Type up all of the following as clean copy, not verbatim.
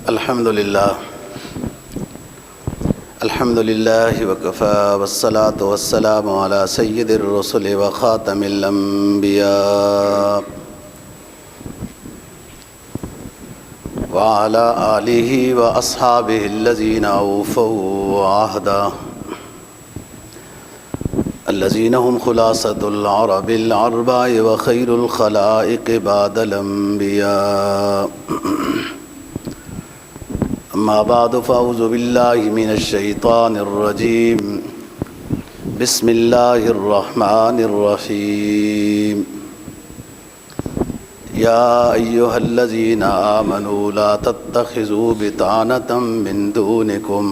الحمد لله وكفى والصلاة والسلام على سيد الرسل وخاتم الأنبياء وعلى آله وأصحابه الذين أوفوا عهده الذين هم خلاصة العرب الأربع وخير الخلائق بعد الأنبياء. أما بعد فأعوذ بالله من الشيطان الرجيم. بسم الله الرحمن الرحيم. يا أيها الذين آمنوا لا تتخذوا بطانة من دونكم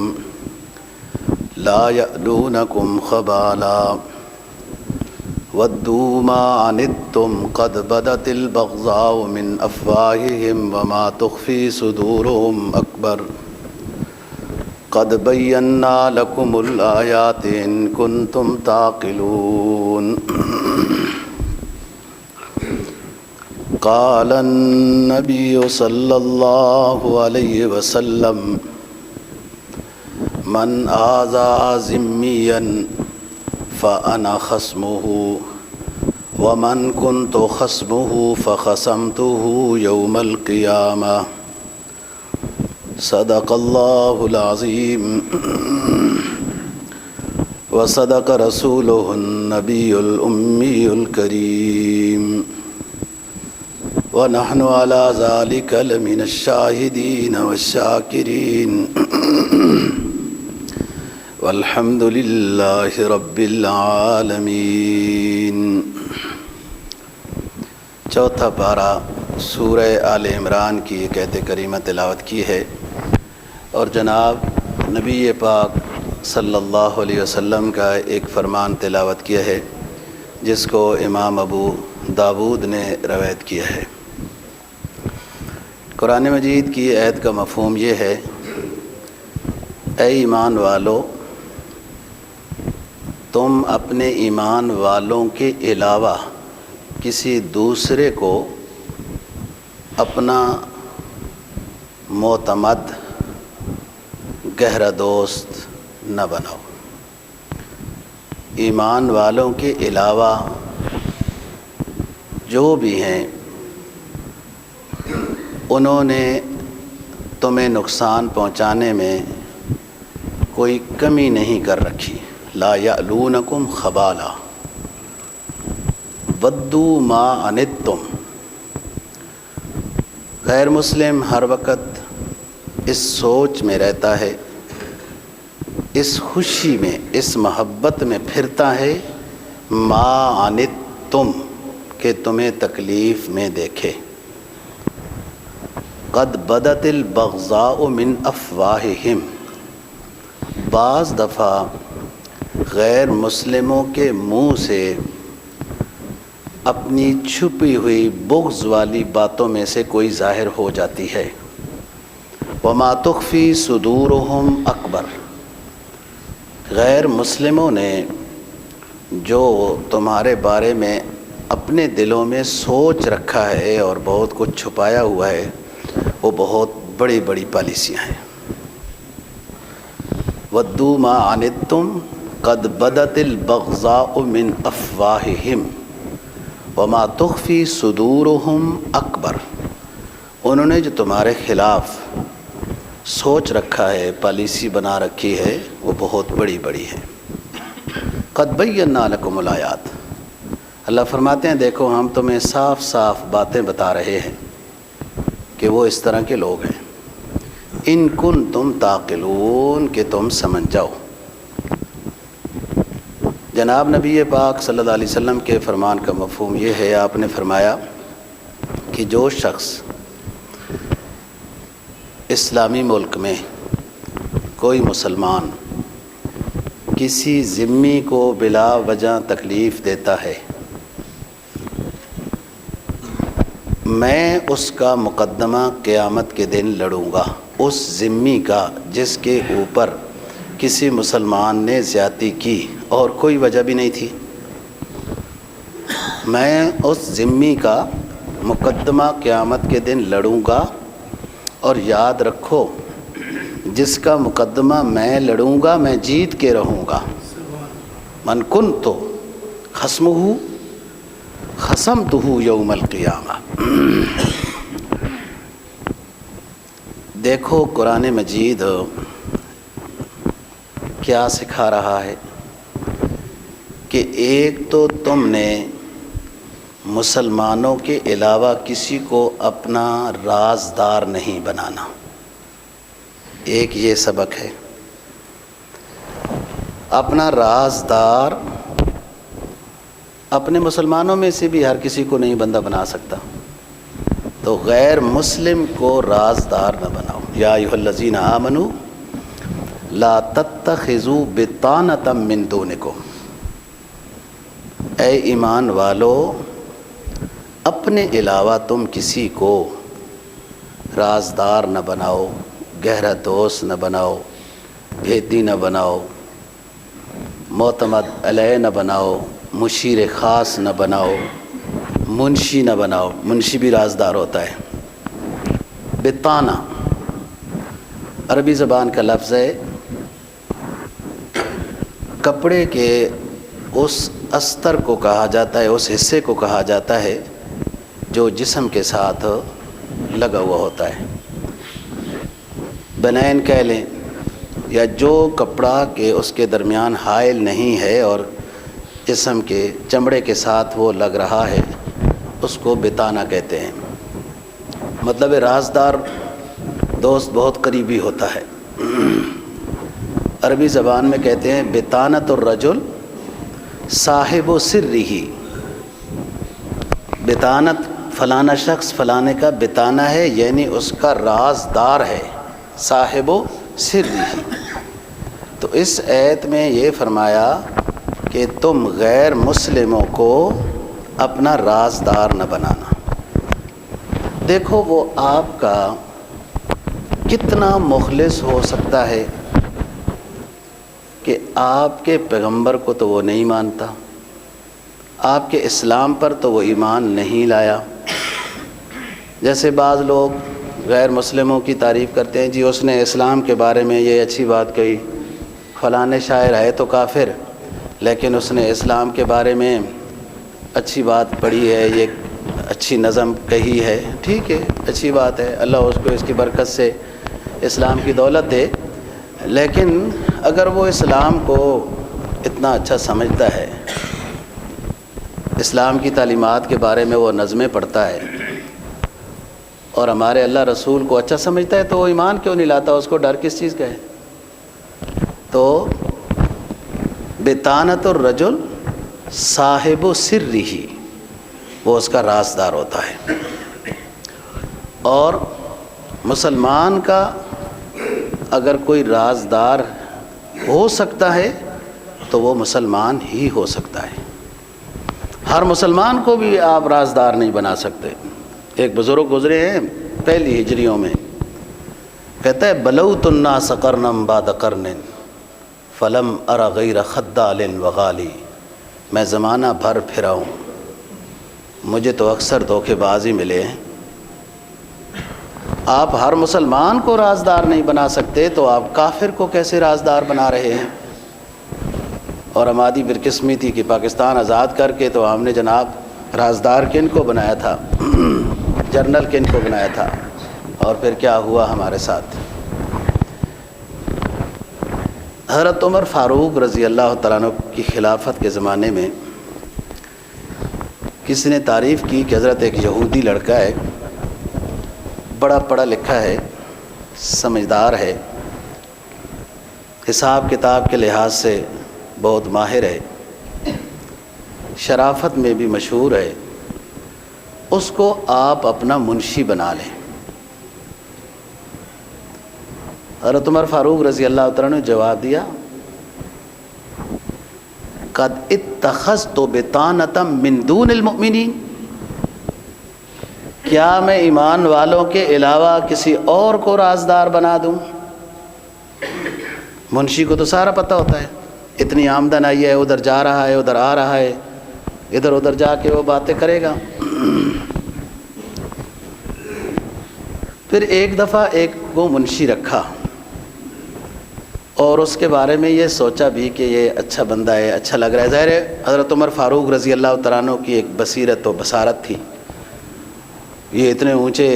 لا يألونكم خبالا ودوا ما عنتم قد بدت البغضاء من أفواههم وما تخفي صدورهم أكبر قد بينا لكم الآيات إن كنتم تعقلون. قال النبي صلى الله عليه وسلم من آذى ذميا فأنا خصمه ومن كنت خصمه فخصمته يوم القيامة. صدق الله العظيم وصدق رسوله النبي الأمي الكريم ونحن على ذلك لمن الشاهدين والشاكرين والحمد للہ رب العالمین. چوتھا پارہ سورہ آل عمران کی ایک آیت کریمہ تلاوت کی ہے اور جناب نبی پاک صلی اللہ علیہ وسلم کا ایک فرمان تلاوت کیا ہے جس کو امام ابو داود نے روایت کیا ہے. قرآن مجید کی آیت کا مفہوم یہ ہے: اے ایمان والو، تم اپنے ایمان والوں کے علاوہ کسی دوسرے کو اپنا معتمد گہرا دوست نہ بناؤ. ایمان والوں کے علاوہ جو بھی ہیں انہوں نے تمہیں نقصان پہنچانے میں کوئی کمی نہیں کر رکھی. لا یألونکم خبالا ودوا ما عنتم. غیر مسلم ہر وقت اس سوچ میں رہتا ہے، اس خوشی میں، اس محبت میں پھرتا ہے ما عنتم کہ تمہیں تکلیف میں دیکھے. قد بدت البغضاء من افواہہم. بعض دفعہ غیر مسلموں کے منہ سے اپنی چھپی ہوئی بغض والی باتوں میں سے کوئی ظاہر ہو جاتی ہے. وما تخفی صدورہم اکبر. غیر مسلموں نے جو تمہارے بارے میں اپنے دلوں میں سوچ رکھا ہے اور بہت کچھ چھپایا ہوا ہے وہ بہت بڑی بڑی پالیسیاں ہیں. ودوا ما عنتم قد بدت البغضاء من افواہہم وما تخفی صدورہم اکبر. انہوں نے جو تمہارے خلاف سوچ رکھا ہے، پالیسی بنا رکھی ہے، وہ بہت بڑی بڑی ہے. قد بینا لکم الآیات. اللہ فرماتے ہیں دیکھو ہم تمہیں صاف صاف باتیں بتا رہے ہیں کہ وہ اس طرح کے لوگ ہیں. ان کنتم تعقلون کہ تم سمجھ جاؤ. جناب نبی پاک صلی اللہ علیہ وسلم کے فرمان کا مفہوم یہ ہے، آپ نے فرمایا کہ جو شخص اسلامی ملک میں کوئی مسلمان کسی ذمی کو بلا وجہ تکلیف دیتا ہے، میں اس کا مقدمہ قیامت کے دن لڑوں گا. اس ذمی کا جس کے اوپر کسی مسلمان نے زیادتی کی اور کوئی وجہ بھی نہیں تھی، میں اس ذمی کا مقدمہ قیامت کے دن لڑوں گا اور یاد رکھو جس کا مقدمہ میں لڑوں گا میں جیت کے رہوں گا. من کنت خصمہ خصمتہ یوم القیامہ. دیکھو قرآن مجید کیا سکھا رہا ہے کہ ایک تو تم نے مسلمانوں کے علاوہ کسی کو اپنا رازدار نہیں بنانا. ایک یہ سبق ہے. اپنا رازدار اپنے مسلمانوں میں سے بھی ہر کسی کو نہیں بندہ بنا سکتا، تو غیر مسلم کو رازدار نہ بناؤ. یا ایھا الذین آمنوا لا تتخذوا بطانۃ من دونکم. اے ایمان والو اپنے علاوہ تم کسی کو رازدار نہ بناؤ، گہرا دوست نہ بناؤ، بھیدی نہ بناؤ، معتمد علیہ نہ بناؤ، مشیر خاص نہ بناؤ، منشی نہ بناؤ. منشی بھی رازدار ہوتا ہے. بطانہ عربی زبان کا لفظ ہے. کپڑے کے اس استر کو کہا جاتا ہے، اس حصے کو کہا جاتا ہے جو جسم کے ساتھ لگا ہوا ہوتا ہے. بنین کہہ لیں، یا جو کپڑا کہ اس کے درمیان حائل نہیں ہے اور جسم کے چمڑے کے ساتھ وہ لگ رہا ہے، اس کو بطانہ کہتے ہیں. مطلب رازدار دوست بہت قریبی ہوتا ہے. عربی زبان میں کہتے ہیں بطانۃ الرجل صاحب سرہ. بطانت فلانا شخص فلانے کا بطانہ ہے، یعنی اس کا رازدار ہے، صاحب سرہ. تو اس آیت میں یہ فرمایا کہ تم غیر مسلموں کو اپنا رازدار نہ بنانا. دیکھو وہ آپ کا کتنا مخلص ہو سکتا ہے کہ آپ کے پیغمبر کو تو وہ نہیں مانتا، آپ کے اسلام پر تو وہ ایمان نہیں لایا. جیسے بعض لوگ غیر مسلموں کی تعریف کرتے ہیں، جی اس نے اسلام کے بارے میں یہ اچھی بات کہی، فلاں شاعر ہے تو کافر لیکن اس نے اسلام کے بارے میں اچھی بات پڑھی ہے، یہ اچھی نظم کہی ہے. ٹھیک ہے، اچھی بات ہے، اللہ اس کو اس کی برکت سے اسلام کی دولت دے. لیکن اگر وہ اسلام کو اتنا اچھا سمجھتا ہے، اسلام کی تعلیمات کے بارے میں وہ نظمیں پڑھتا ہے اور ہمارے اللہ رسول کو اچھا سمجھتا ہے، تو وہ ایمان کیوں نہیں لاتا؟ اس کو ڈر کس چیز کا ہے؟ تو بطانۃ الرجل صاحب سرہ، وہ اس کا رازدار ہوتا ہے. اور مسلمان کا اگر کوئی رازدار ہو سکتا ہے تو وہ مسلمان ہی ہو سکتا ہے. ہر مسلمان کو بھی آپ رازدار نہیں بنا سکتے. ایک بزرگ گزرے ہیں پہلی ہجریوں میں، کہتا ہے بلوت الناس قرنا بعد قرن فلم ار غیر خدال وغالی. میں زمانہ بھر پھرا ہوں، مجھے تو اکثر دھوکے باز ہی ملے ہیں. آپ ہر مسلمان کو رازدار نہیں بنا سکتے تو آپ کافر کو کیسے رازدار بنا رہے ہیں؟ اور ہماری بدقسمی تھی کہ پاکستان آزاد کر کے تو ہم نے جناب رازدار کن کو بنایا تھا؟ جنرل کن کو بنایا تھا؟ اور پھر کیا ہوا ہمارے ساتھ؟ حضرت عمر فاروق رضی اللہ تعالیٰ عنہ کی خلافت کے زمانے میں کسی نے تعریف کی کہ حضرت ایک یہودی لڑکا ہے، بڑا پڑھا لکھا ہے، سمجھدار ہے، حساب کتاب کے لحاظ سے بہت ماہر ہے، شرافت میں بھی مشہور ہے، اس کو آپ اپنا منشی بنا لیں. حضرت عمر فاروق رضی اللہ تعالیٰ نے جواب دیا قد اتخذت بطانۃ من دون المؤمنین. کیا میں ایمان والوں کے علاوہ کسی اور کو رازدار بنا دوں؟ منشی کو تو سارا پتہ ہوتا ہے، اتنی آمدن آئی ہے، ادھر جا رہا ہے، ادھر آ رہا ہے، ادھر ادھر جا کے وہ باتیں کرے گا. پھر ایک دفعہ ایک کو منشی رکھا اور اس کے بارے میں یہ سوچا بھی کہ یہ اچھا بندہ ہے، اچھا لگ رہا ہے۔ ظاہر ہے حضرت عمر فاروق رضی اللہ تعالیٰ عنہ کی ایک بصیرت و بصارت تھی، یہ اتنے اونچے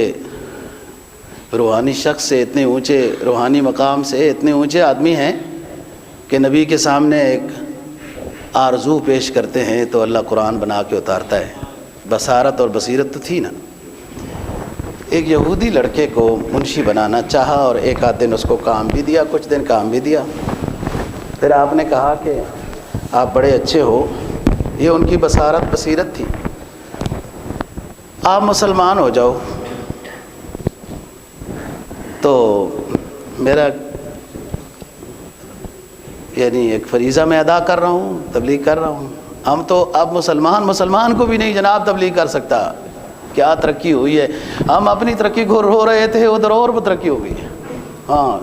روحانی شخص سے، اتنے اونچے روحانی مقام سے، اتنے اونچے آدمی ہیں کہ نبی کے سامنے ایک آرزو پیش کرتے ہیں تو اللہ قرآن بنا کے اتارتا ہے۔ بصارت اور بصیرت تو تھی نا۔ ایک یہودی لڑکے کو منشی بنانا چاہا اور ایک آدھ دن اس کو کام بھی دیا، کچھ دن کام بھی دیا۔ پھر آپ نے کہا کہ آپ بڑے اچھے ہو، یہ ان کی بصارت بصیرت تھی، آپ مسلمان ہو جاؤ۔ تو میرا یعنی ایک فریضہ میں ادا کر رہا ہوں، تبلیغ کر رہا ہوں۔ ہم تو اب مسلمان کو بھی نہیں جناب تبلیغ کر سکتا، کیا ترقی ہوئی ہے۔ ہم اپنی ترقی کو رو رہے تھے، ادھر اور وہ ترقی ہو گئی ہے۔ ہاں،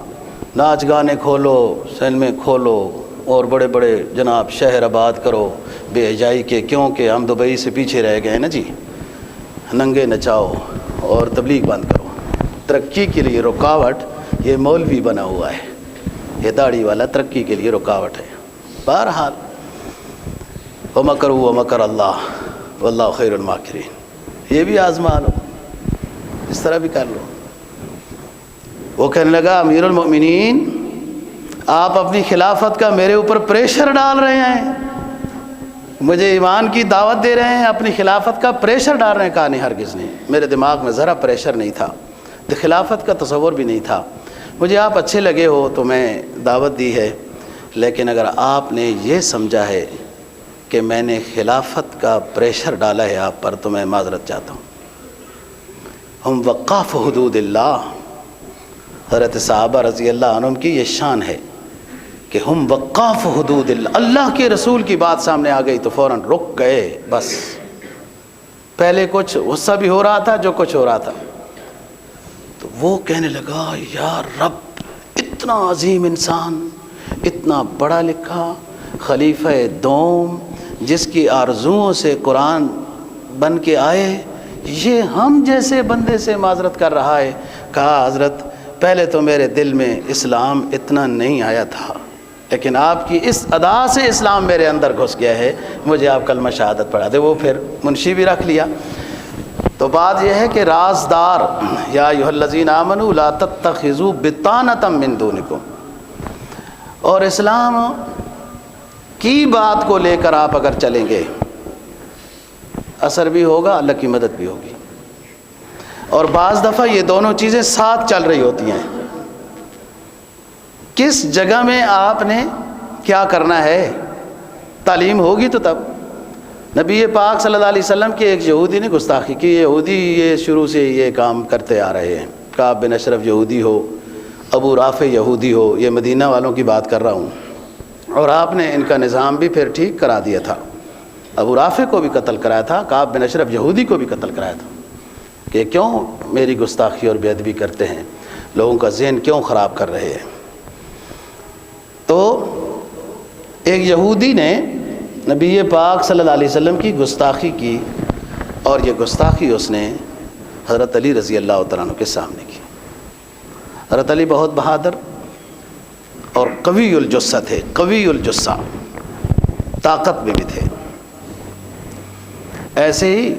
ناچ گانے کھولو، سینمے کھولو اور بڑے بڑے جناب شہر آباد کرو بے حجائی کے، کیونکہ ہم دبئی سے پیچھے رہ گئے ہیں نا جی۔ ننگے نچاؤ اور تبلیغ بند کرو۔ ترقی کے لیے رکاوٹ یہ مولوی بنا ہوا ہے، یہ داڑھی والا ترقی کے لیے رکاوٹ ہے۔ بہرحال وَمَكَرُوا وَمَكَرَ اللَّهُ وَاللَّهُ خَيْرُ الْمَاكِرِينَ، یہ بھی آزما لو، اس طرح بھی کر لو۔ وہ کہنے لگا امیر المؤمنین آپ اپنی خلافت کا میرے اوپر پریشر ڈال رہے ہیں، مجھے ایمان کی دعوت دے رہے ہیں، اپنی خلافت کا پریشر ڈال رہے ہیں۔ کہا نہیں، ہرگز نہیں، میرے دماغ میں ذرا پریشر نہیں تھا، خلافت کا تصور بھی نہیں تھا، مجھے آپ اچھے لگے ہو تو میں دعوت دی ہے، لیکن اگر آپ نے یہ سمجھا ہے کہ میں نے خلافت کا پریشر ڈالا ہے آپ پر تو میں معذرت چاہتا ہوں۔ ہم وقاف حدود اللہ، حضرت صحابہ رضی اللہ عنہم کی یہ شان ہے کہ ہم وقاف حدود اللہ، اللہ کے رسول کی بات سامنے آ گئی تو فوراً رک گئے۔ بس پہلے کچھ غصہ بھی ہو رہا تھا، جو کچھ ہو رہا تھا، تو وہ کہنے لگا یا رب، اتنا عظیم انسان، اتنا پڑھا لکھا خلیفہ دوم جس کی آرزوؤں سے قرآن بن کے آئے، یہ ہم جیسے بندے سے معذرت کر رہا ہے۔ کہا حضرت پہلے تو میرے دل میں اسلام اتنا نہیں آیا تھا، لیکن آپ کی اس ادا سے اسلام میرے اندر گھس گیا ہے، مجھے آپ کلمہ شہادت پڑھا دے۔ وہ پھر منشی بھی رکھ لیا۔ تو بات یہ ہے کہ رازدار، یا ایھا الذین آمنوا لا تتخذوا بطانۃ من دونکم، اور اسلام کی بات کو لے کر آپ اگر چلیں گے اثر بھی ہوگا، اللہ کی مدد بھی ہوگی۔ اور بعض دفعہ یہ دونوں چیزیں ساتھ چل رہی ہوتی ہیں۔ کس جگہ میں آپ نے کیا کرنا ہے، تعلیم ہوگی تو تب۔ نبی پاک صلی اللہ علیہ وسلم کے ایک یہودی نے گستاخی کی، یہودی یہ شروع سے یہ کام کرتے آ رہے ہیں، کعب بن اشرف یہودی ہو، ابو رافع یہودی ہو، یہ مدینہ والوں کی بات کر رہا ہوں، اور آپ نے ان کا نظام بھی پھر ٹھیک کرا دیا تھا۔ ابو رافع کو بھی قتل کرایا تھا، کعب بن اشرف یہودی کو بھی قتل کرایا تھا کہ کیوں میری گستاخی اور بے ادبی کرتے ہیں، لوگوں کا ذہن کیوں خراب کر رہے ہیں۔ تو ایک یہودی نے نبی پاک صلی اللہ علیہ وسلم کی گستاخی کی، اور یہ گستاخی اس نے حضرت علی رضی اللہ تعالیٰ عنہ کے سامنے کی۔ حضرت علی بہت بہادر اور قوی الجثہ تھے، قوی الجثہ، طاقت میں بھی تھے۔ ایسے ہی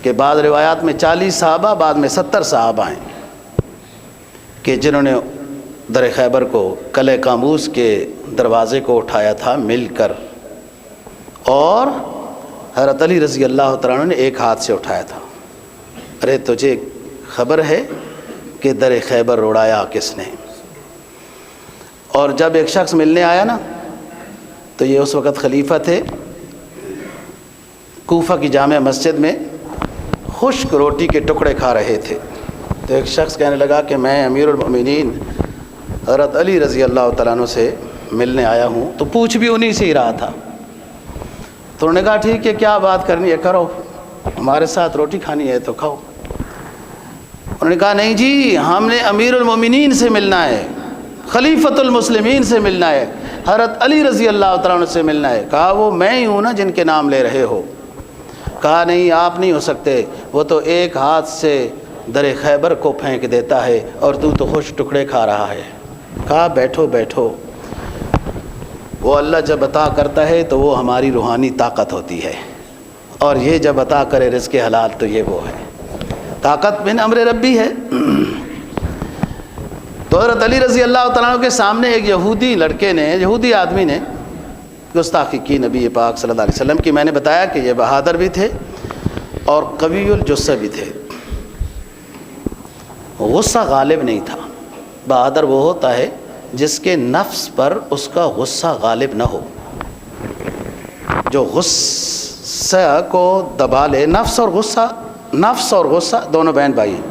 کہ بعض روایات میں 40 صحابہ، بعد میں 70 صحابہ ہیں کہ جنہوں نے در خیبر کو، قلعہ قاموس کے دروازے کو اٹھایا تھا مل کر، اور حضرت علی رضی اللہ تعالیٰ عنہ نے ایک ہاتھ سے اٹھایا تھا۔ ارے تجھے خبر ہے کہ در خیبر اڑایا کس نے؟ اور جب ایک شخص ملنے آیا نا، تو یہ اس وقت خلیفہ تھے، کوفہ کی جامع مسجد میں خشک روٹی کے ٹکڑے کھا رہے تھے۔ تو ایک شخص کہنے لگا کہ میں امیر المؤمنین حضرت علی رضی اللہ تعالیٰ عنہ سے ملنے آیا ہوں، تو پوچھ بھی انہی سے ہی رہا تھا۔ تو انہوں نے کہا ٹھیک ہے، کیا بات کرنی ہے کرو، ہمارے ساتھ روٹی کھانی ہے تو کھاؤ۔ انہوں نے کہا نہیں جی، ہم نے امیر المومنین سے ملنا ہے، خلیفۃ المسلمین سے ملنا ہے، حضرت علی رضی اللہ تعالیٰ عنہ سے ملنا ہے۔ کہا وہ میں ہی ہوں نا جن کے نام لے رہے ہو؟ کہا نہیں، آپ نہیں ہو سکتے، وہ تو ایک ہاتھ سے در خیبر کو پھینک دیتا ہے اور تو خوش ٹکڑے کھا رہا ہے. کہا بیٹھو بیٹھو. وہ اللہ جب عطا کرتا ہے تو وہ ہماری روحانی طاقت ہوتی ہے, اور یہ جب عطا کرے رزق حلال تو یہ وہ ہے. طاقت من امر ربی ہے. تو حضرت علی رضی اللہ تعالیٰ عنہ کے سامنے ایک یہودی آدمی نے گستاخی کی نبی پاک صلی اللہ علیہ وسلم کی. میں نے بتایا کہ یہ بہادر بھی تھے اور قوی الجثہ بھی تھے. غصہ غالب نہیں تھا. بہادر وہ ہوتا ہے جس کے نفس پر اس کا غصہ غالب نہ ہو, جو غصہ کو دبا لے. نفس اور غصہ دونوں بہن بھائی ہیں,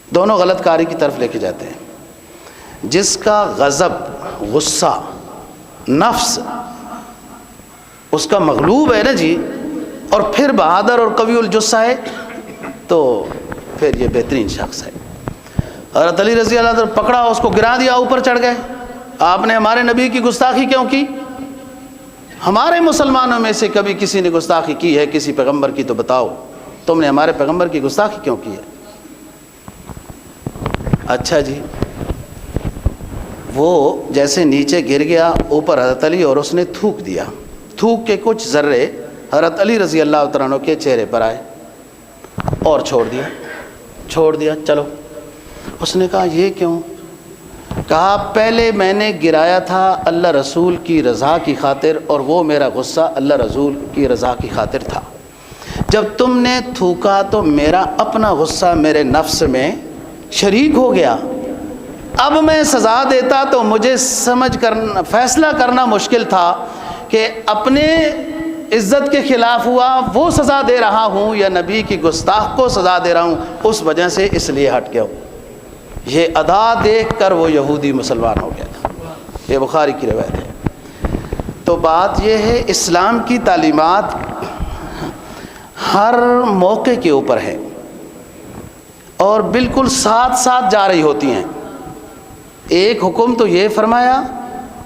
دونوں غلط کاری کی طرف لے کے جاتے ہیں. جس کا غضب, غصہ, نفس اس کا مغلوب ہے نا جی, اور پھر بہادر اور قوی الجثہ ہے, تو پھر یہ بہترین شخص ہے. حضرت علی رضی اللہ عنہ پکڑا, اس کو گرا دیا, اوپر چڑھ گئے. آپ نے ہمارے نبی کی گستاخی کیوں کی؟ ہمارے مسلمانوں میں سے کبھی کسی نے گستاخی کی ہے کسی پیغمبر کی؟ تو بتاؤ تم نے ہمارے پیغمبر کی گستاخی کیوں کی ہے؟ اچھا جی. وہ جیسے نیچے گر گیا, اوپر حضرت علی اور اس نے تھوک دیا. تھوک کے کچھ ذرے حضرت علی رضی اللہ تعالیٰ عنہ کے چہرے پر آئے اور چھوڑ دیا. چلو. اس نے کہا یہ کیوں؟ کہا پہلے میں نے گرایا تھا اللہ رسول کی رضا کی خاطر, اور وہ میرا غصہ اللہ رسول کی رضا کی خاطر تھا. جب تم نے تھوکا تو میرا اپنا غصہ میرے نفس میں شریک ہو گیا. اب میں سزا دیتا تو مجھے فیصلہ کرنا مشکل تھا کہ اپنے عزت کے خلاف ہوا وہ سزا دے رہا ہوں یا نبی کی گستاخ کو سزا دے رہا ہوں. اس وجہ سے اس لیے ہٹ گیا ہوں. یہ ادا دیکھ کر وہ یہودی مسلمان ہو گیا تھا. یہ بخاری کی روایت ہے. تو بات یہ ہے, اسلام کی تعلیمات ہر موقع کے اوپر ہے اور بالکل ساتھ ساتھ جا رہی ہوتی ہیں. ایک حکم تو یہ فرمایا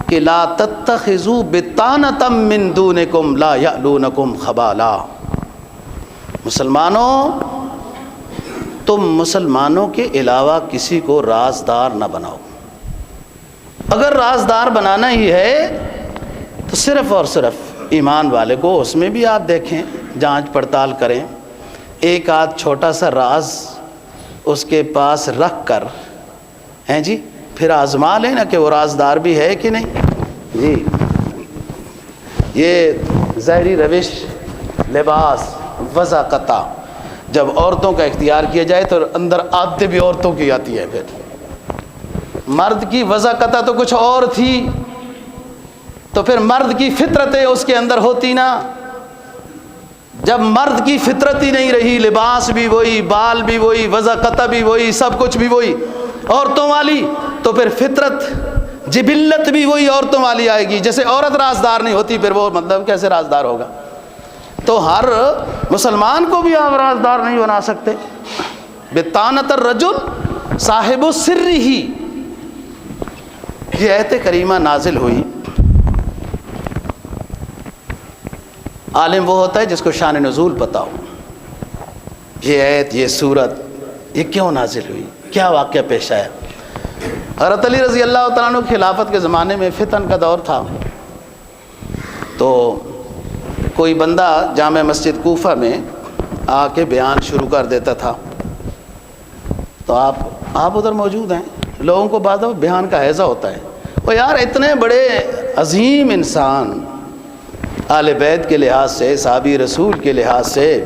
کہ لا تتخذوا بطانة من دونکم لا یألونکم خبالا. مسلمانوں, تم مسلمانوں کے علاوہ کسی کو رازدار نہ بناؤ. اگر رازدار بنانا ہی ہے تو صرف اور صرف ایمان والے کو. اس میں بھی آپ دیکھیں, جانچ پڑتال کریں. ایک آدھ چھوٹا سا راز اس کے پاس رکھ کر ہیں جی, پھر آزما لیں نا کہ وہ رازدار بھی ہے کہ نہیں. جی یہ ظاہری روش, لباس, وضاقتہ جب عورتوں کا اختیار کیا جائے تو اندر عادتیں بھی عورتوں کی آتی ہے. پھر مرد کی وضاقتہ تو کچھ اور تھی, تو پھر مرد کی فطرتیں اس کے اندر ہوتی نا. جب مرد کی فطرت ہی نہیں رہی, لباس بھی وہی, بال بھی وہی, وضاقتہ بھی وہی, سب کچھ بھی وہی عورتوں والی, تو پھر فطرت جبلت بھی وہی عورتوں والی آئے گی. جیسے عورت رازدار نہیں ہوتی, پھر وہ مطلب کیسے رازدار ہوگا؟ تو ہر مسلمان کو بھی آپ رازدار نہیں بنا سکتے. بطانۃ الرجل صاحب السر ہی, یہ آیت کریمہ نازل ہوئی. عالم وہ ہوتا ہے جس کو شان نزول پتہ ہو. یہ آیت, یہ سورت, یہ کیوں نازل ہوئی, کیا واقعہ پیش آیا. حضرت علی رضی اللہ تعالیٰ عنہ خلافت کے زمانے میں فتن کا دور تھا. تو کوئی بندہ جامع مسجد کوفہ میں آ کے بیان شروع کر دیتا تھا. تو آپ ادھر موجود ہیں, لوگوں کو بعد بیان کا حیضہ ہوتا ہے. وہ یار اتنے بڑے عظیم انسان, آل بیت کے لحاظ سے, صحابی رسول کے لحاظ سے,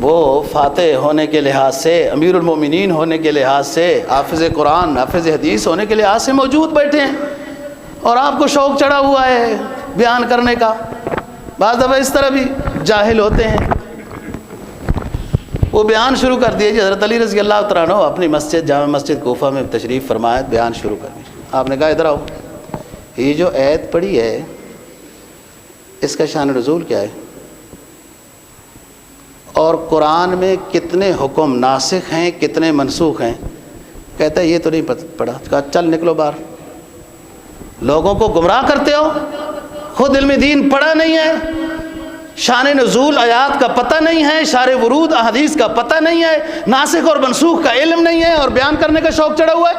وہ فاتح ہونے کے لحاظ سے, امیر المومنین ہونے کے لحاظ سے, حافظ قرآن, حافظ حدیث ہونے کے لحاظ سے موجود بیٹھے ہیں, اور آپ کو شوق چڑھا ہوا ہے بیان کرنے کا. بعض دفعہ اس طرح بھی جاہل ہوتے ہیں. وہ بیان شروع کر دیے. حضرت علی رضی اللہ تعالیٰ عنہ اپنی مسجد, جامع مسجد کوفہ میں تشریف فرمایا, بیان شروع کر دی. آپ نے کہا ادھر آؤ, یہ جو آیت پڑھی ہے اس کا شان نزول کیا ہے, اور قرآن میں کتنے حکم ناسخ ہیں, کتنے منسوخ ہیں؟ کہتا ہے یہ تو نہیں پڑھا. کہا چل نکلو باہر, لوگوں کو گمراہ کرتے ہو, خود علم دین پڑھا نہیں ہے, شان نزول آیات کا پتہ نہیں ہے، شار ورود احادیث کا پتہ نہیں ہے، ناسخ اور منسوخ کا علم نہیں ہے، اور بیان کرنے کا شوق چڑھا ہوا ہے۔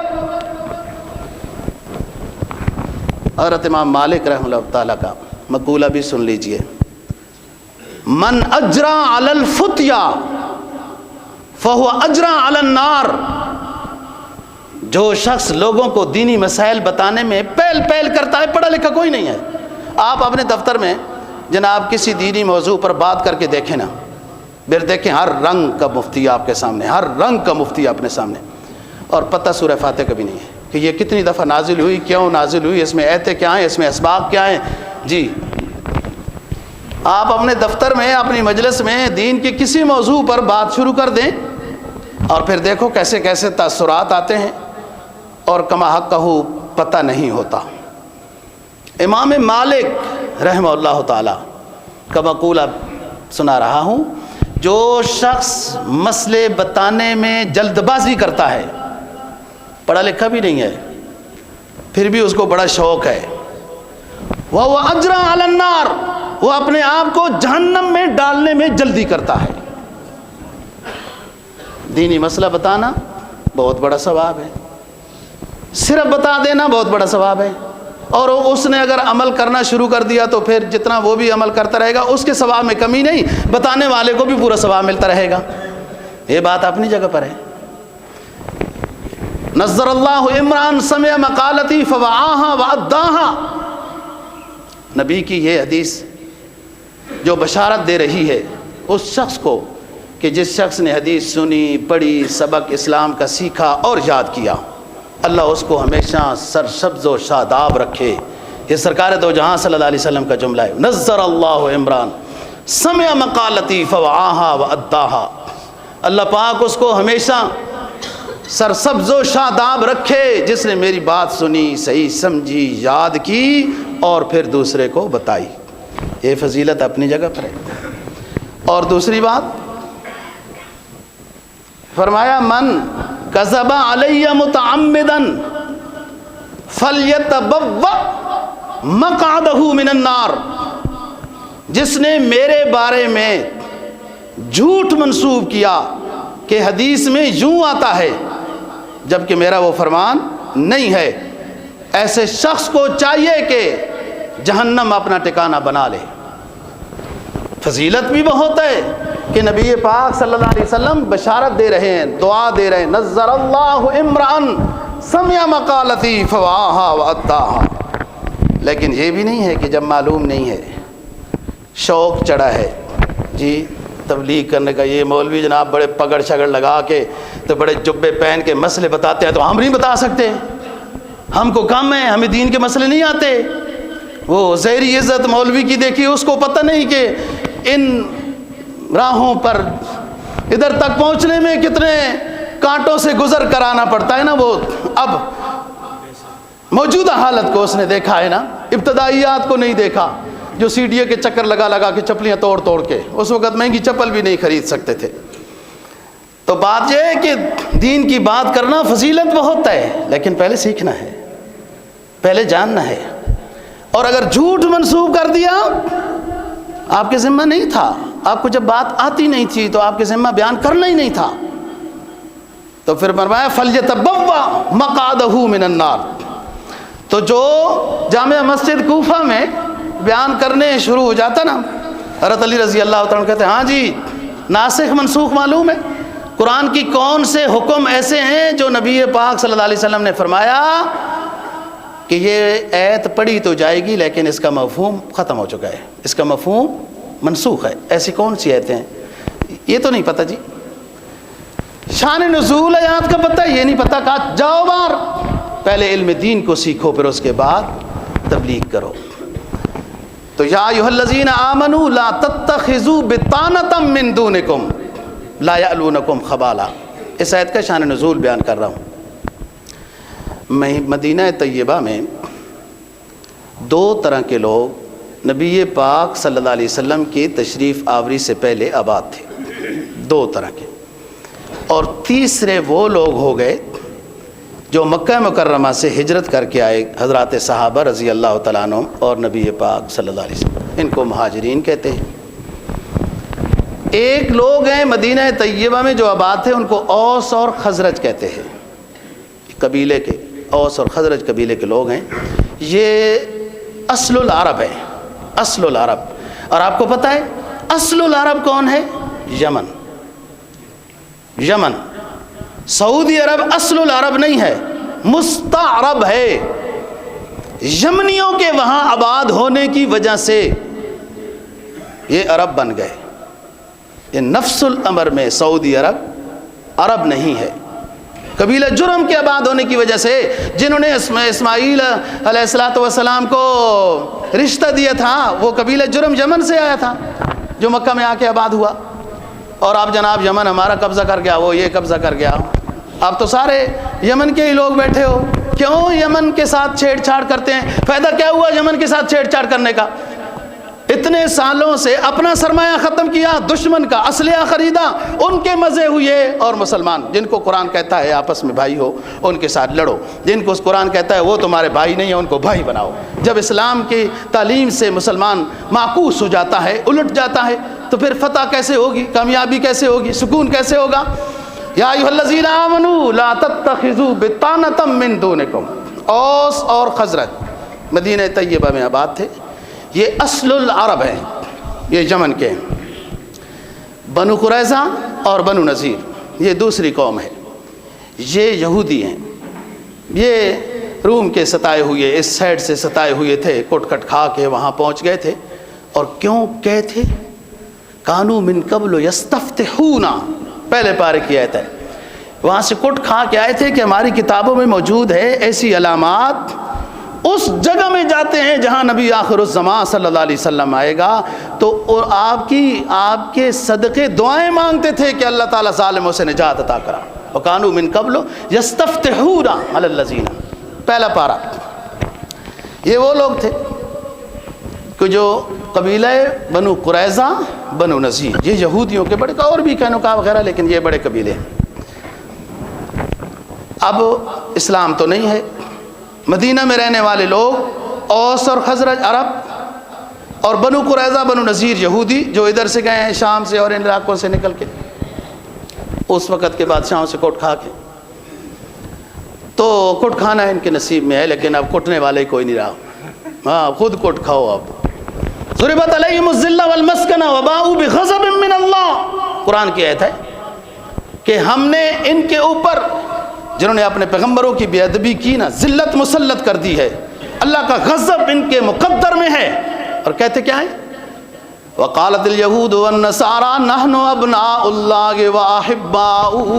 حضرت امام مالک رحمہ اللہ تعالیٰ کا مقولہ بھی سن لیجئے، من اجرا علی الفتیا فہو اجرا علی النار، جو شخص لوگوں کو دینی مسائل بتانے میں پہل پہل کرتا ہے، پڑھا لکھا کوئی نہیں ہے۔ آپ اپنے دفتر میں جناب کسی دینی موضوع پر بات کر کے دیکھیں نا، پھر دیکھیں ہر رنگ کا مفتی آپ کے سامنے، ہر رنگ کا مفتی اپنے سامنے، اور پتہ سورہ فاتحہ کا بھی نہیں ہے کہ یہ کتنی دفعہ نازل ہوئی، کیوں نازل ہوئی، اس میں ایتیں کیا ہیں، اس میں اسباب کیا ہیں۔ جی آپ اپنے دفتر میں اپنی مجلس میں دین کے کسی موضوع پر بات شروع کر دیں اور پھر دیکھو کیسے کیسے تاثرات آتے ہیں، اور کما حق کہو پتہ نہیں ہوتا۔ امام مالک رحمہ اللہ تعالی کا مقولہ سنا رہا ہوں، جو شخص مسئلے بتانے میں جلد بازی کرتا ہے، پڑھا لکھا بھی نہیں ہے، پھر بھی اس کو بڑا شوق ہے، وہ اجرا علی النار، وہ اپنے آپ کو جہنم میں ڈالنے میں جلدی کرتا ہے۔ دینی مسئلہ بتانا بہت بڑا ثواب ہے، صرف بتا دینا بہت بڑا ثواب ہے، اور اس نے اگر عمل کرنا شروع کر دیا تو پھر جتنا وہ بھی عمل کرتا رہے گا اس کے ثواب میں کمی نہیں، بتانے والے کو بھی پورا ثواب ملتا رہے گا۔ یہ بات اپنی جگہ پر ہے۔ نظر اللہ عمران سمع مقالتی فوعاها واداها، نبی کی یہ حدیث جو بشارت دے رہی ہے اس شخص کو کہ جس شخص نے حدیث سنی، پڑھی، سبق اسلام کا سیکھا اور یاد کیا، اللہ اس کو ہمیشہ سرسبز و شاداب رکھے۔ یہ سرکار دو جہاں صلی اللہ علیہ وسلم کا جملہ ہے، نظر اللہ عمران سمع مقالتی فوعاها واداها، اللہ پاک اس کو ہمیشہ سرسبز و شاداب رکھے جس نے میری بات سنی، صحیح سمجھی، یاد کی اور پھر دوسرے کو بتائی۔ یہ فضیلت اپنی جگہ پر ہے۔ اور دوسری بات فرمایا، من کذب علی متعمدا فلیتبوأ مقعدہ من النار، جس نے میرے بارے میں جھوٹ منسوب کیا کہ حدیث میں یوں آتا ہے جبکہ میرا وہ فرمان نہیں ہے، ایسے شخص کو چاہیے کہ جہنم اپنا ٹھکانہ بنا لے۔ فضیلت بھی بہت ہے کہ نبی پاک صلی اللہ علیہ وسلم بشارت دے رہے ہیں، دعا دے رہے ہیں، نظر اللہ عمران سمع مقالتی فوعاها واداها، لیکن یہ بھی نہیں ہے کہ جب معلوم نہیں ہے، شوق چڑھا ہے جی تبلیغ کرنے کا، یہ مولوی جناب بڑے پگڑ شگڑ لگا کے تو بڑے جبے پہن کے مسئلے بتاتے ہیں، تو ہم نہیں بتا سکتے، ہم کو کم ہے، ہمیں دین کے مسئلے نہیں آتے۔ وہ ظاہری عزت مولوی کی دیکھی، اس کو پتہ نہیں کہ ان راہوں پر ادھر تک پہنچنے میں کتنے کانٹوں سے گزر کر آنا پڑتا ہے نا۔ وہ اب موجودہ حالت کو اس نے دیکھا ہے نا، ابتدائیات کو نہیں دیکھا، جو سیڑھیوں کے چکر لگا لگا کے چپلیاں توڑ توڑ کے، اس وقت مہنگی چپل بھی نہیں خرید سکتے تھے۔ تو بات یہ ہے کہ دین کی بات کرنا فضیلت بہت ہے، لیکن پہلے سیکھنا ہے، پہلے جاننا ہے۔ اور اگر جھوٹ منسوب کر دیا، آپ کے ذمہ نہیں تھا، آپ کو جب بات آتی نہیں تھی تو آپ کے ذمہ بیان کرنا ہی نہیں تھا، تو پھر فرمایا فَلْيَتَبَوَّأْ مَقْعَدَهُ مِنَ النَّارِ۔ تو جو جامع مسجد کوفہ میں بیان کرنے شروع ہو جاتا نا، حضرت علی رضی اللہ تعالیٰ کہتے ہیں ہاں جی ناسخ منسوخ معلوم ہے، قرآن کی کون سے حکم ایسے ہیں جو نبی پاک صلی اللہ علیہ وسلم نے فرمایا کہ یہ ایت پڑھی تو جائے گی لیکن اس کا مفہوم ختم ہو چکا ہے، اس کا مفہوم منسوخ ہے، ایسی کون سی ایتیں ہیں؟ یہ تو نہیں پتہ جی۔ شان نزول آیات کا پتہ، یہ نہیں پتہ، کہا جاؤ باہر، پہلے علم دین کو سیکھو پھر اس کے بعد تبلیغ کرو۔ تو یا ایھا الذین آمنوا لا تتخذوا بطانۃ من دونکم لا یألونکم خبالا، اس آیت کا شان نزول بیان کر رہا ہوں۔ مدینہ طیبہ میں دو طرح کے لوگ نبی پاک صلی اللہ علیہ وسلم کی تشریف آوری سے پہلے آباد تھے، دو طرح کے، اور تیسرے وہ لوگ ہو گئے جو مکہ مکرمہ سے ہجرت کر کے آئے، حضرات صحابہ رضی اللہ تعالیٰ عنہ اور نبی پاک صلی اللہ علیہ وسلم، ان کو مہاجرین کہتے ہیں۔ ایک لوگ ہیں مدینہ طیبہ میں جو آباد تھے، ان کو اوس اور خزرج کہتے ہیں، قبیلے کے، اوس اور خزرج قبیلے کے لوگ ہیں. یہ اصل العرب ہے، اصل العرب. اور آپ کو پتہ ہے اصل العرب کون ہے؟ یمن. یمن، سعودی عرب اصل العرب نہیں ہے، مستعرب ہے. یمنیوں کے وہاں آباد ہونے کی وجہ سے یہ عرب بن گئے. یہ نفس الامر میں سعودی عرب عرب نہیں ہے. قبیلہ جرم کے آباد ہونے کی وجہ سے، جنہوں نے اسماعیل علیہ الصلوۃ والسلام کو رشتہ دیا تھا، وہ قبیلہ جرم یمن سے آیا تھا جو مکہ میں آ کے آباد ہوا. اور آپ جناب یمن ہمارا قبضہ کر گیا، وہ یہ قبضہ کر گیا. آپ تو سارے یمن کے ہی لوگ بیٹھے ہو، کیوں یمن کے ساتھ چھیڑ چھاڑ کرتے ہیں؟ فائدہ کیا ہوا یمن کے ساتھ چھیڑ چھاڑ کرنے کا؟ اتنے سالوں سے اپنا سرمایہ ختم کیا، دشمن کا اسلحہ خریدا، ان کے مزے ہوئے. اور مسلمان جن کو قرآن کہتا ہے آپس میں بھائی ہو، ان کے ساتھ لڑو. جن کو قرآن کہتا ہے وہ تمہارے بھائی نہیں ہیں، ان کو بھائی بناؤ. جب اسلام کی تعلیم سے مسلمان معکوس ہو جاتا ہے، الٹ جاتا ہے، تو پھر فتح کیسے ہوگی؟ کامیابی کیسے ہوگی؟ سکون کیسے ہوگا؟ یا ایھا الذین آمنوا لا تتخذوا بطانۃ من دونکم. اوس اور خزرج مدینہ طیبہ میں آباد تھے. یہ اصل العرب ہیں، یہ یمن کے ہیں. بنو قریظہ اور بنو نذیر یہ دوسری قوم ہے. یہ یہودی ہیں. یہ روم کے ستائے ہوئے، اس سائڈ سے ستائے ہوئے تھے، کٹ کٹ کھا کے وہاں پہنچ گئے تھے. اور کیوں کہے تھے؟ کانوا من قبل یستفتحون، پہلے پارے کی آیت ہے. وہاں سے کٹ کھا کے آئے تھے کہ ہماری کتابوں میں موجود ہے ایسی علامات. اس جگہ میں جاتے ہیں جہاں نبی آخر الزمان صلی اللہ علیہ وسلم آئے گا، تو آپ کے صدقے دعائیں مانگتے تھے کہ اللہ تعالیٰ ظالموں سے نجات عطا کرا. وَكَانُوا مِن قَبْلُ يَسْتَفْتِحُونَ عَلَى الَّذِينَ، پہلا پارا. یہ وہ لوگ تھے کہ جو قبیلہ بنو قریظہ، بنو نذیر، یہ یہودیوں کے بڑے، اور بھی قینقاع وغیرہ، لیکن یہ بڑے قبیلے ہیں. اب اسلام تو نہیں ہے. مدینہ میں رہنے والے لوگ اوس اور خزرج عرب، اور بنو قریظہ بنو نذیر یہودی جو ادھر سے گئے ہیں شام سے اور ان علاقوں سے نکل کے، اس وقت کے بادشاہوں سے کوٹ کھا کے. تو کوٹ کھانا ان کے نصیب میں ہے، لیکن اب کوٹنے والے کوئی نہیں رہا. ہاں، خود کوٹ کھاؤ. اب ضربت علیہم الذلہ والمسکنہ وباؤوا بغضب من اللہ، قرآن کی آیت ہے کہ ہم نے ان کے اوپر، جنہوں نے اپنے پیغمبروں کی بے ادبی کی نا، ذلت مسلط کر دی ہے. اللہ کا غضب ان کے مقدر میں ہے. اور کہتے کیا ہے؟ وقالت اليہود والنصارى نحن ابناء اللہ واحباؤہ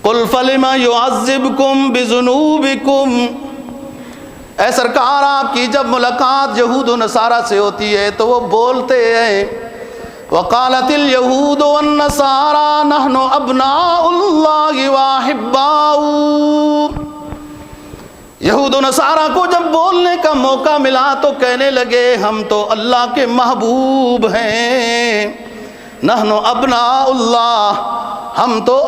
قل فلم يعذبكم بذنوبكم. اے سرکار، آپ کی جب ملاقات یہود و نصارہ سے ہوتی ہے تو وہ بولتے ہیں وقالت اليہود والنصارى نحن ابناء اللہ واحباؤہ. یہود و نصارہ کو جب بولنے کا موقع ملا تو کہنے لگے ہم تو اللہ کے محبوب ہیں. نحن ابناء اللہ، ہم تو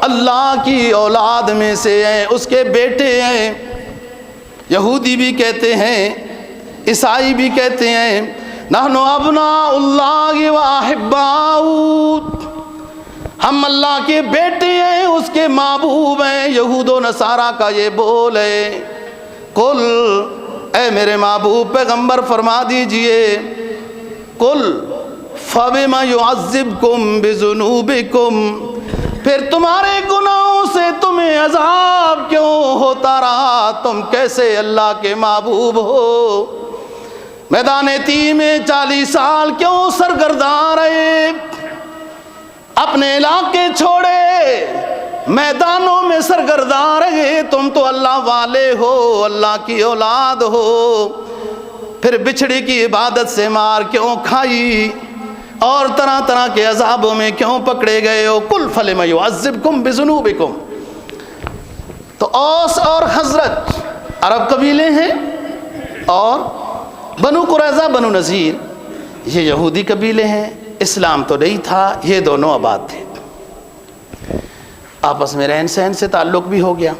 اللہ کی اولاد میں سے ہیں، اس کے بیٹے ہیں. یہودی بھی کہتے ہیں، عیسائی بھی کہتے ہیں نحن ابناء اللہ واحباؤہ، ہم اللہ کے بیٹے ہیں، اس کے محبوب ہیں. یہود و نصارہ کا یہ بول ہے. قل، اے میرے محبوب پیغمبر فرما دیجئے، قل فبم يعذبكم بذنوبكم، پھر تمہارے گناہوں سے تمہیں عذاب کیوں ہوتا رہا؟ تم کیسے اللہ کے محبوب ہو؟ میدان تیم میں 40 سال کیوں سرگرداں رہے؟ اپنے علاقے چھوڑے، میدانوں میں سرگرداں رہے. تم تو اللہ والے ہو، اللہ کی اولاد ہو، پھر بچھڑی کی عبادت سے مار کیوں کھائی اور طرح طرح کے عذابوں میں کیوں پکڑے گئے ہو؟ قل فلم يعذبكم بذنوبكم. تو اوس اور خزرج عرب قبیلے ہیں، اور بنو قریظہ بنو نذیر یہ یہودی قبیلے ہیں. اسلام تو نہیں تھا، یہ دونوں آباد تھے. آپس میں رہن سہن سے تعلق بھی ہو گیا.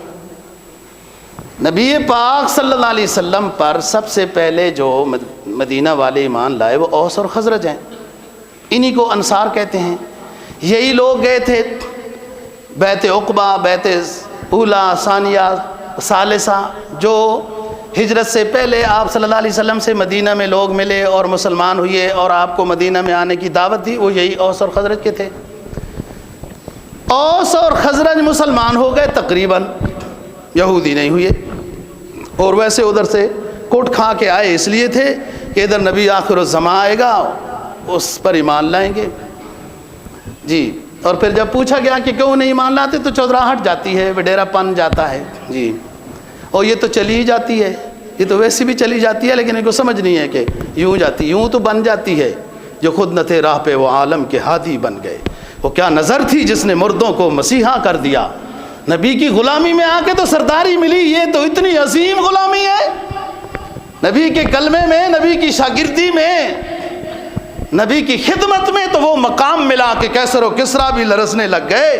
نبی پاک صلی اللہ علیہ وسلم پر سب سے پہلے جو مدینہ والے ایمان لائے وہ اوس اور خزرج ہیں. انہی کو انصار کہتے ہیں۔ یہی لوگ گئے تھے بیعت عقبہ، بیعت اولا، ثانیہ، ثالثہ، جو ہجرت سے پہلے آپ صلی اللہ علیہ وسلم سے مدینہ میں لوگ ملے اور مسلمان ہوئے اور آپ کو مدینہ میں آنے کی دعوت دی، وہ یہی اوس اور خزرج کے تھے۔ اوس اور خزرج مسلمان ہو گئے تقریباً، یہودی نہیں ہوئے، اور ویسے ادھر سے کوٹ کھا کے آئے اس لیے تھے کہ ادھر نبی آخر الزمان آئے گا، اس پر ایمان لائیں گے جی۔ اور پھر جب پوچھا گیا کہ کیوں نہیں ایمان لاتے تو چودراہٹ جاتی ہے، وڈیرا پن جاتا ہے جی، اور یہ تو چلی ہی جاتی ہے، یہ تو ویسے بھی چلی جاتی ہے، لیکن ان کو سمجھ نہیں ہے کہ یوں جاتی، یوں تو بن جاتی ہے۔ جو خود نہ تھے راہ پہ وہ عالم کے ہادی بن گئے، وہ کیا نظر تھی جس نے مردوں کو مسیحا کر دیا۔ نبی کی غلامی میں آ کے تو سرداری ملی، یہ تو اتنی عظیم غلامی ہے۔ نبی کے کلمے میں، نبی کی شاگردی میں، نبی کی خدمت میں تو وہ مقام ملا کہ کیسر و کسرا بھی لرزنے لگ گئے۔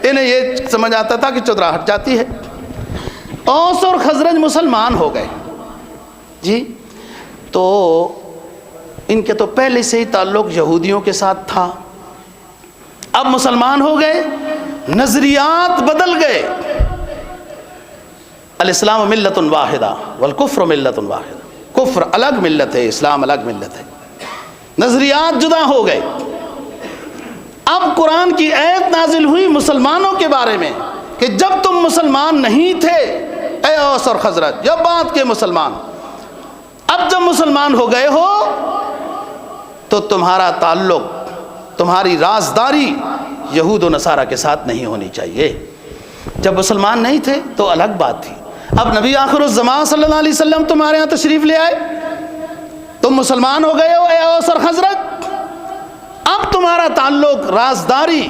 انہیں یہ سمجھ آتا تھا کہ چودراہٹ جاتی ہے۔ اوس اور خزرج مسلمان ہو گئے جی، تو ان کے تو پہلے سے ہی تعلق یہودیوں کے ساتھ تھا، اب مسلمان ہو گئے، نظریات بدل گئے۔ الاسلام ملت واحدہ والکفر ملت واحدہ، کفر الگ ملت ہے، اسلام الگ ملت ہے، نظریات جدا ہو گئے۔ اب قرآن کی آیت نازل ہوئی مسلمانوں کے بارے میں کہ جب تم مسلمان نہیں تھے اے اوس اور خزرج، جب بات کے مسلمان، اب جب مسلمان ہو گئے ہو تو تمہارا تعلق، تمہاری رازداری یہود و نصارہ کے ساتھ نہیں ہونی چاہیے۔ جب مسلمان نہیں تھے تو الگ بات تھی، اب نبی آخر الزمان صلی اللہ علیہ وسلم تمہارے ہاں تشریف لے آئے، تم مسلمان ہو گئے ہو اے اوس اور خزرج، اب تمہارا تعلق، رازداری،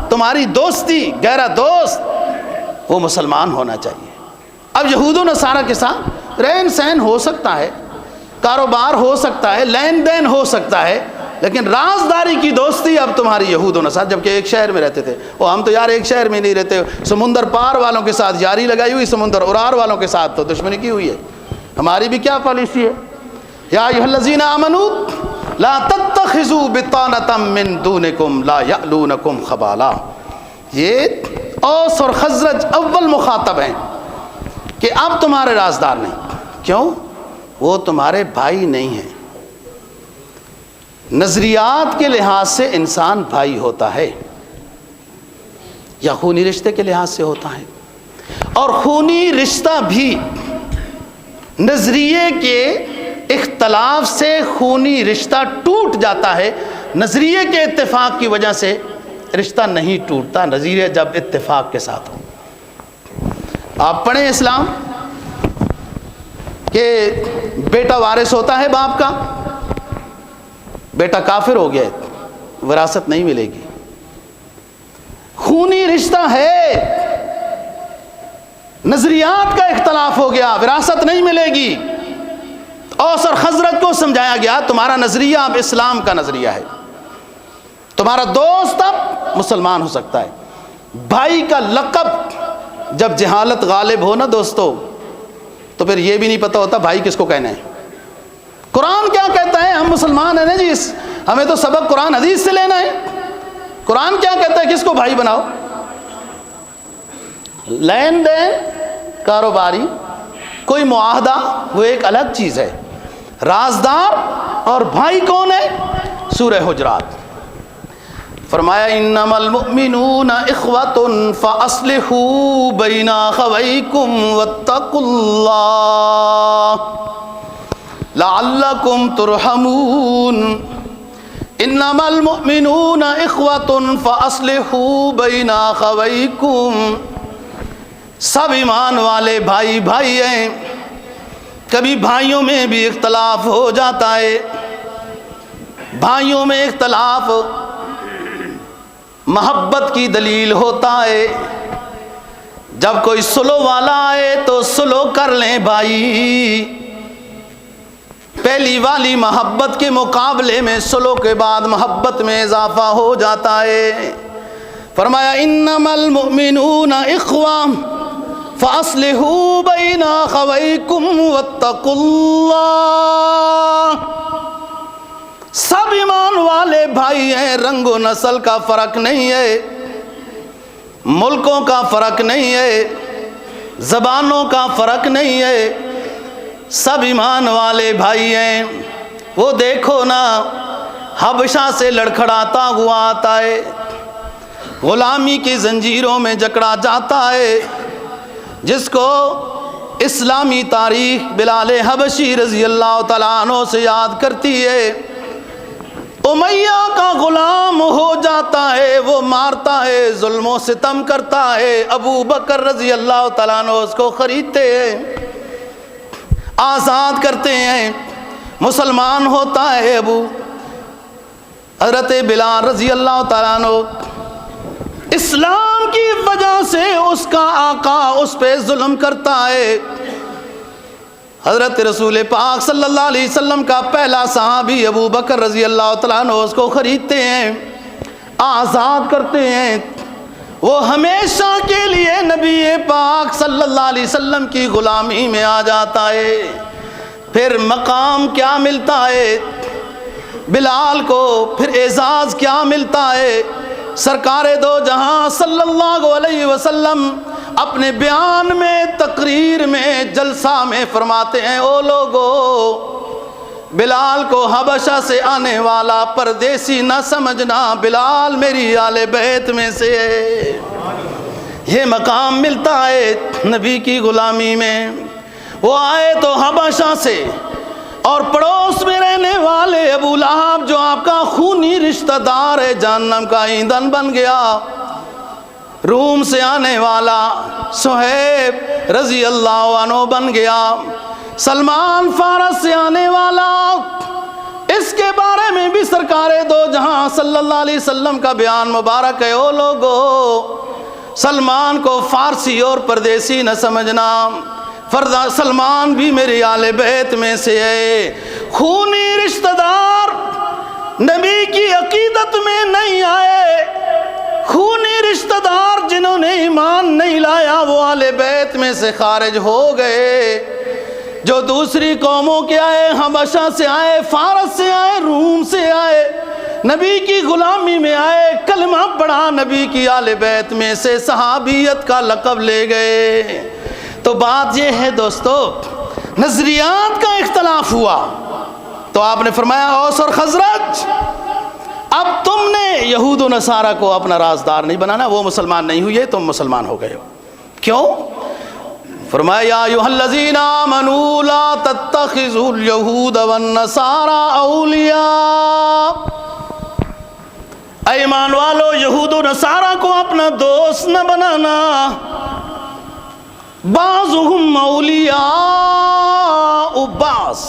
تمہاری دوستی، گہرا دوست وہ مسلمان ہونا چاہیے۔ اب یہود و نصارہ کے ساتھ رہن سہن ہو سکتا ہے، کاروبار ہو سکتا ہے، لین دین ہو سکتا ہے، لیکن رازداری کی دوستی اب تمہاری یہود و نصارہ، جبکہ ایک شہر میں رہتے تھے، وہ ہم تو یار ایک شہر میں نہیں رہتے، سمندر پار والوں کے ساتھ یاری لگائی ہوئی، سمندر ارار والوں کے ساتھ تو دشمنی کی ہوئی ہے۔ ہماری بھی کیا پالیسی ہے؟ یا ایھا الذین آمنوا لا تتخذوا بطانۃ من دونکم لا یألونکم خبالا۔ یہ اوس اور خزرج اول مخاطب ہیں کہ اب تمہارے رازدار نہیں، کیوں؟ وہ تمہارے بھائی نہیں ہیں۔ نظریات کے لحاظ سے انسان بھائی ہوتا ہے یا خونی رشتے کے لحاظ سے ہوتا ہے، اور خونی رشتہ بھی نظریے کے اختلاف سے خونی رشتہ ٹوٹ جاتا ہے، نظریے کے اتفاق کی وجہ سے رشتہ نہیں ٹوٹتا، نظریے جب اتفاق کے ساتھ ہو۔ آپ پڑھیں اسلام کہ بیٹا وارث ہوتا ہے باپ کا، بیٹا کافر ہو گیا وراثت نہیں ملے گی، خونی رشتہ ہے، نظریات کا اختلاف ہو گیا، وراثت نہیں ملے گی۔ اوس اور خزرج کو سمجھایا گیا تمہارا نظریہ اب اسلام کا نظریہ ہے، تمہارا دوست اب مسلمان ہو سکتا ہے۔ بھائی کا لقب جب جہالت غالب ہو نا دوستو، تو پھر یہ بھی نہیں پتہ ہوتا بھائی کس کو کہنا ہے۔ قرآن کیا کہتا ہے؟ ہم مسلمان ہیں نا جی، ہمیں تو سبق قرآن حدیث سے لینا ہے۔ قرآن کیا کہتا ہے؟ کس کو بھائی بناؤ؟ لین دین، کاروباری، کوئی معاہدہ وہ ایک الگ چیز ہے، رازدار اور بھائی کون ہے؟ سورہ حجرات فرمایا انما المؤمنون اخوۃ فاصلحوا بین اخویکم واتقوا اللہ لعلکم ترحمون۔ انما المؤمنون اخوۃ فاصلحوا بین اخویکم، سب ایمان والے بھائی بھائی ہیں، کبھی بھائیوں میں بھی اختلاف ہو جاتا ہے، بھائیوں میں اختلاف محبت کی دلیل ہوتا ہے۔ جب کوئی سلو والا آئے تو سلو کر لیں بھائی، پہلی والی محبت کے مقابلے میں سلو کے بعد محبت میں اضافہ ہو جاتا ہے۔ فرمایا انما المؤمنون اخوہ فاصلحوا بین اخویکم واتقوا اللہ۔ سب ایمان والے بھائی ہیں، رنگ و نسل کا فرق نہیں ہے، ملکوں کا فرق نہیں ہے، زبانوں کا فرق نہیں ہے، سب ایمان والے بھائی ہیں۔ وہ دیکھو نا، حبشہ سے لڑکھڑاتا ہوا آتا ہے، غلامی کی زنجیروں میں جکڑا جاتا ہے، جس کو اسلامی تاریخ بلال حبشی رضی اللہ تعالیٰ عنہ سے یاد کرتی ہے۔ امیہ کا غلام ہو جاتا ہے، وہ مارتا ہے، ظلم و ستم کرتا ہے، ابو بکر رضی اللہ تعالیٰ عنہ اس کو خریدتے ہیں، آزاد کرتے ہیں، مسلمان ہوتا ہے ابو حضرت بلال رضی اللہ تعالیٰ عنہ۔ اسلام کی وجہ سے اس کا آقا اس پہ ظلم کرتا ہے۔ حضرت رسول پاک صلی اللہ علیہ وسلم کا پہلا صحابی ابو بکر رضی اللہ تعالیٰ عنہ اس کو خریدتے ہیں، آزاد کرتے ہیں، وہ ہمیشہ کے لیے نبی پاک صلی اللہ علیہ وسلم کی غلامی میں آ جاتا ہے۔ پھر مقام کیا ملتا ہے بلال کو، پھر اعزاز کیا ملتا ہے۔ سرکار دو جہاں صلی اللہ علیہ وسلم اپنے بیان میں، تقریر میں، جلسہ میں فرماتے ہیں، او لوگو، بلال کو حبشہ سے آنے والا پردیسی نہ سمجھنا، بلال میری آل بیت میں سے ہے۔ یہ مقام ملتا ہے نبی کی غلامی میں۔ وہ آئے تو حبشہ سے، اور پڑوس میں رہنے والے ابو لہب جو آپ کا خونی رشتہ دار ہے، جہنم کا ایندھن بن گیا۔ روم سے آنے والا صہیب رضی اللہ عنہ بن گیا۔ سلمان فارس سے آنے والا، اس کے بارے میں بھی سرکار دو جہاں صلی اللہ علیہ وسلم کا بیان مبارک ہے، او لوگو، سلمان کو فارسی اور پردیسی نہ سمجھنا، سلمان بھی میری آل بیت میں سے ہے۔ خونی رشتہ دار نبی کی عقیدت میں نہیں آئے، خونی رشتہ دار جنہوں نے ایمان نہیں لایا وہ آل بیت میں سے خارج ہو گئے۔ جو دوسری قوموں کے آئے، حبشہ سے آئے، فارس سے آئے، روم سے آئے، نبی کی غلامی میں آئے، کلمہ پڑھا، نبی کی آل بیت میں سے صحابیت کا لقب لے گئے۔ تو بات یہ ہے دوستو، نظریات کا اختلاف ہوا تو آپ نے فرمایا اوس اور خزرج، اب تم نے یہود و نصارہ کو اپنا رازدار نہیں بنانا، وہ مسلمان نہیں ہوئے، تم مسلمان ہو گئے ہو۔ کیوں؟ فرمایا یا ایھا الذین آمنوا لا تتخذوا اليہود والنصارى اولیاء، اے ایمان والو، یہود و نصارہ کو اپنا دوست نہ بنانا، بعضهم اولیاء بعض،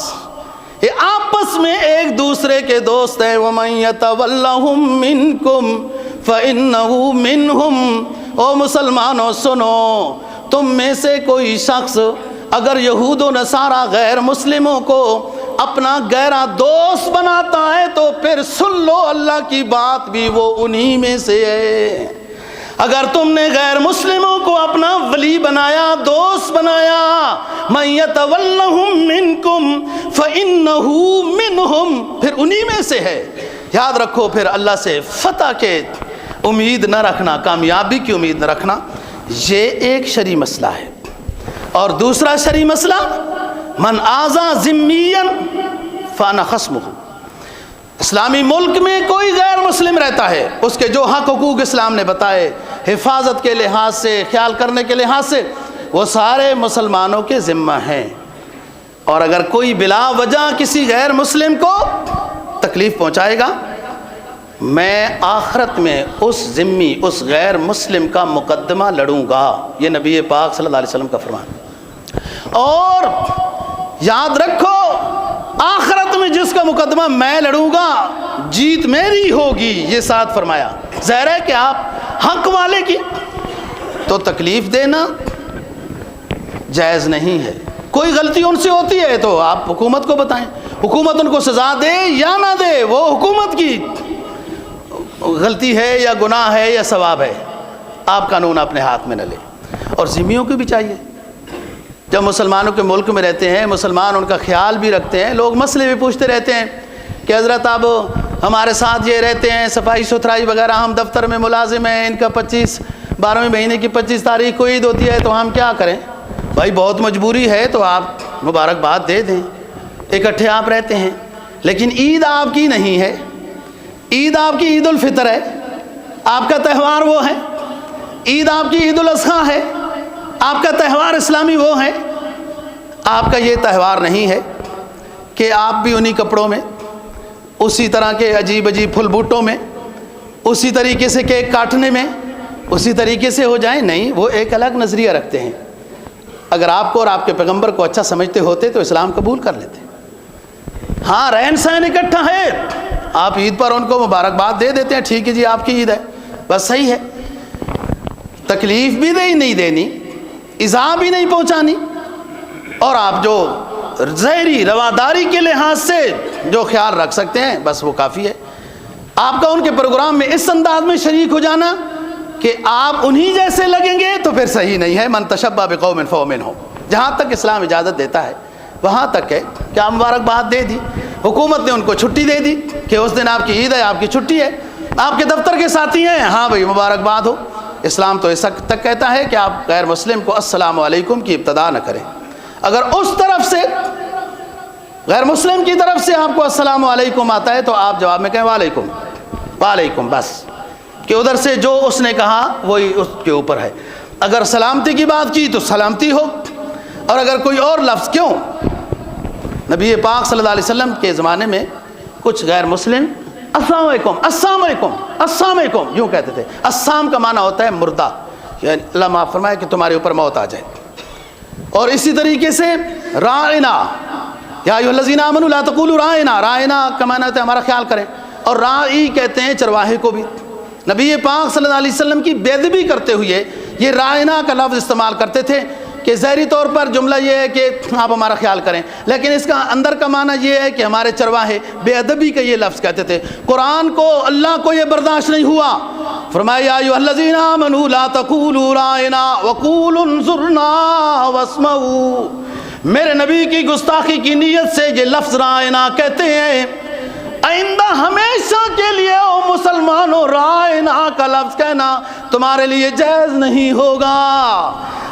یہ آپس میں ایک دوسرے کے دوست ہیں۔ وَمَن يَتَوَلَّهُم مِّنكُمْ فَإِنَّهُ مِنْهُمْ، او مسلمانوں سنو، تم میں سے کوئی شخص اگر یہود و نصارہ غیر مسلموں کو اپنا گہرا دوست بناتا ہے تو پھر سن لو اللہ کی بات بھی وہ انہی میں سے ہے۔ اگر تم نے غیر مسلموں کو اپنا ولی بنایا، دوست بنایا، مَن يَتَوَلَّهُم مِّنكُمْ فَإِنَّهُ مِنْهُمْ، پھر انہی میں سے ہے۔ یاد رکھو، پھر اللہ سے فتح کے امید نہ رکھنا، کامیابی کی امید نہ رکھنا، یہ ایک شرعی مسئلہ ہے۔ اور دوسرا شرعی مسئلہ، من آذى ذميا فانا خصمه، اسلامی ملک میں کوئی غیر مسلم رہتا ہے، اس کے جو حق حقوق اسلام نے بتائے، حفاظت کے لحاظ سے، خیال کرنے کے لحاظ سے، وہ سارے مسلمانوں کے ذمہ ہیں۔ اور اگر کوئی بلا وجہ کسی غیر مسلم کو تکلیف پہنچائے گا، میں آخرت میں اس ذمی، اس غیر مسلم کا مقدمہ لڑوں گا، یہ نبی پاک صلی اللہ علیہ وسلم کا فرمان۔ اور یاد رکھو، آخرت میں جس کا مقدمہ میں لڑوں گا جیت میری ہوگی، یہ ساتھ فرمایا۔ ظاہر ہے کہ آپ حق والے کی تو تکلیف دینا جائز نہیں ہے۔ کوئی غلطی ان سے ہوتی ہے تو آپ حکومت کو بتائیں، حکومت ان کو سزا دے یا نہ دے، وہ حکومت کی غلطی ہے یا گناہ ہے یا ثواب ہے، آپ قانون اپنے ہاتھ میں نہ لیں۔ اور ذمیوں کو بھی چاہیے، جب مسلمانوں کے ملک میں رہتے ہیں، مسلمان ان کا خیال بھی رکھتے ہیں، لوگ مسئلے بھی پوچھتے رہتے ہیں کہ حضرت اب ہمارے ساتھ یہ رہتے ہیں، صفائی ستھرائی وغیرہ، ہم دفتر میں ملازم ہیں، ان کا 12ویں مہینے کی 25 تاریخ کو عید ہوتی ہے تو ہم کیا کریں؟ بھائی بہت مجبوری ہے تو آپ مبارکباد دے دیں، اکٹھے آپ رہتے ہیں، لیکن عید آپ کی نہیں ہے، عید آپ کی عید الفطر ہے، آپ کا تہوار وہ ہے، عید آپ کی عید الاضحیٰ ہے، آپ کا تہوار اسلامی وہ ہے، آپ کا یہ تہوار نہیں ہے کہ آپ بھی انہی کپڑوں میں، اسی طرح کے عجیب عجیب پھل بوٹوں میں، اسی طریقے سے کیک کاٹنے میں اسی طریقے سے ہو جائیں، نہیں، وہ ایک الگ نظریہ رکھتے ہیں۔ اگر آپ کو اور آپ کے پیغمبر کو اچھا سمجھتے ہوتے تو اسلام قبول کر لیتے۔ ہاں رہن سہن اکٹھا ہے، آپ عید پر ان کو مبارکباد دے دیتے ہیں، ٹھیک ہے جی آپ کی عید ہے، بس صحیح ہے، تکلیف بھی نہیں دینی، ایذا بھی نہیں پہنچانی، اور آپ جو ظاہری رواداری کے لحاظ سے جو خیال رکھ سکتے ہیں بس وہ کافی ہے۔ آپ کا ان کے پروگرام میں اس انداز میں شریک ہو جانا کہ آپ انہی جیسے لگیں گے تو پھر صحیح نہیں ہے۔ من تشبہ بقوم فہو منہم، جہاں تک اسلام اجازت دیتا ہے وہاں تک ہے کہ آپ مبارکباد دے دی، حکومت نے ان کو چھٹی دے دی کہ اس دن آپ کی عید ہے، آپ کی چھٹی ہے، آپ کے دفتر کے ساتھی ہیں، ہاں بھائی مبارکباد ہو۔ اسلام تو اس حد تک کہتا ہے کہ آپ غیر مسلم کو السلام علیکم کی ابتدا نہ کریں، اگر اس طرف سے غیر مسلم کی طرف سے آپ کو السلام علیکم آتا ہے تو آپ جواب میں کہیں وعلیکم، وعلیکم، بس، کہ ادھر سے جو اس نے کہا وہی اس کے اوپر ہے۔ اگر سلامتی کی بات کی تو سلامتی ہو، اور اگر کوئی اور لفظ، کیوں نبی پاک صلی اللہ علیہ وسلم کے زمانے میں کچھ غیر مسلم السلام علیکم، السلام علیکم، السلام علیکم یوں کہتے تھے۔ السلام کا معنی ہوتا ہے مردہ، یعنی اللہ معاف فرمائے کہ تمہارے اوپر موت آ جائے۔ اور اسی طریقے سے رائنا، یا ایھا الذین آمنوا لا تقولوا رائنا، رائنا کا معنی ہوتا ہے ہمارا خیال کریں، اور رائی کہتے ہیں چرواہے کو بھی۔ نبی پاک صلی اللہ علیہ وسلم کی بے ادبی کرتے ہوئے یہ رائنا کا لفظ استعمال کرتے تھے کہ ظاہری طور پر جملہ یہ ہے کہ آپ ہمارا خیال کریں، لیکن اس کا اندر کا معنی یہ ہے کہ ہمارے چرواہے، بے ادبی کا یہ لفظ کہتے تھے۔ قرآن کو، اللہ کو یہ برداشت نہیں ہوا، فرمایا یا ایھا الذین آمنوا لا تقولوا رائنا وقولوا انظرنا واسمعوا، میرے نبی کی گستاخی کی نیت سے یہ لفظ رائنا کہتے ہیں، آئندہ ہمیشہ کے لیے او مسلمانوں رائنا کا لفظ کہنا تمہارے لیے جائز نہیں ہوگا۔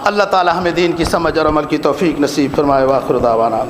اللہ تعالی ہمیں دین کی سمجھ اور عمل کی توفیق نصیب فرمائے۔ وآخر دعوانا